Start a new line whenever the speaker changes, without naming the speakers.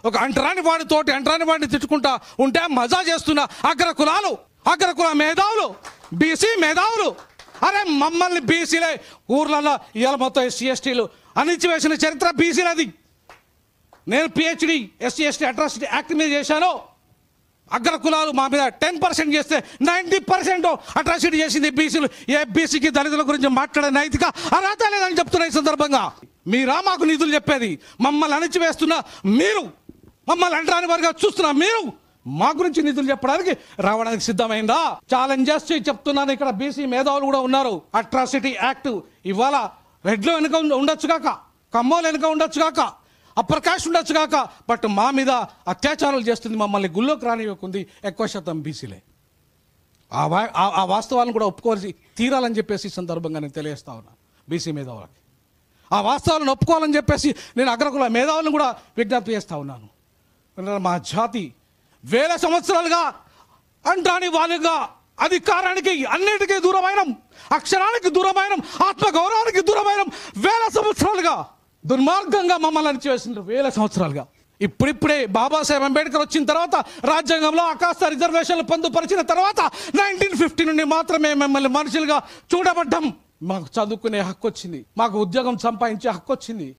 ఒక అంటరాని వాడిని తిట్టుకుంటా ఉంటే మజా చేస్తున్న అగ్రకుల మేధావులు, బీసీ మేధావులు, అరే మమ్మల్ని బీసీలే ఊర్లలో ఇవాళ మొత్తం ఎస్సీ ఎస్టీలు అణిచివేసిన చరిత్ర బీసీలది. నేను PhD SC ST atrocity act మీద చేశాను. అగ్రకులాలు మా మీద 10% చేస్తే 90% అట్రాసిటీ చేసింది బీసీలు. ఏ బీసీకి దళితుల గురించి మాట్లాడే నైతిక అర్హత లేదని చెప్తున్నా ఈ సందర్భంగా. మీరా మాకు నిధులు చెప్పేది? మమ్మల్ని అణిచివేస్తున్నా మీరు, మమ్మల్ని అంటరాని వారిగా చూస్తున్నా మీరు మా గురించి నిధులు చెప్పడానికి రావడానికి సిద్ధమైందా? ఛాలెంజ్ చేసి చెప్తున్నాను. ఇక్కడ బీసీ మేధావులు కూడా ఉన్నారు. అట్రాసిటీ యాక్ట్ ఇవాళ రెడ్లో వెనుక ఉండొచ్చు కాక, కమ్మోలు వెనుక ఉండొచ్చు కాక, అప్పర్ కాస్ట్ ఉండొచ్చు కాక, బట్ మా మీద అత్యాచారాలు చేస్తుంది, మమ్మల్ని గుళ్ళోకి రానివ్వకుంది ఎక్కువ శాతం బీసీలే. ఆ వాస్తవాలను కూడా ఒప్పుకోవాల్సి తీరాలని చెప్పేసి ఈ సందర్భంగా నేను తెలియజేస్తా ఉన్నాను బీసీ మేధావులకి. ఆ వాస్తవాలను ఒప్పుకోవాలని చెప్పేసి నేను అగ్రకుల మేధావులను కూడా విజ్ఞప్తి చేస్తూ ఉన్నాను. మా జాతి వేల సంవత్సరాలుగా అంటరాని వాళ్ళుగా అధికారానికి అన్నిటికీ దూరమైన, అక్షరానికి దూరమైన, ఆత్మగౌరవానికి దూరమైన వేల సంవత్సరాలుగా దుర్మార్గంగా మమ్మల్ని అణిచివేసిండ్రు. వేల సంవత్సరాలుగా ఇప్పుడిప్పుడే బాబాసాహెబ్ అంబేద్కర్ వచ్చిన తర్వాత, రాజ్యాంగంలో అకాస్త రిజర్వేషన్లు పొందుపరిచిన తర్వాత 1950 నుండి మాత్రమే మిమ్మల్ని మనుషులుగా చూడబడ్డం. మాకు చదువుకునే హక్కు వచ్చింది, మాకు ఉద్యోగం సంపాదించే హక్కు వచ్చింది.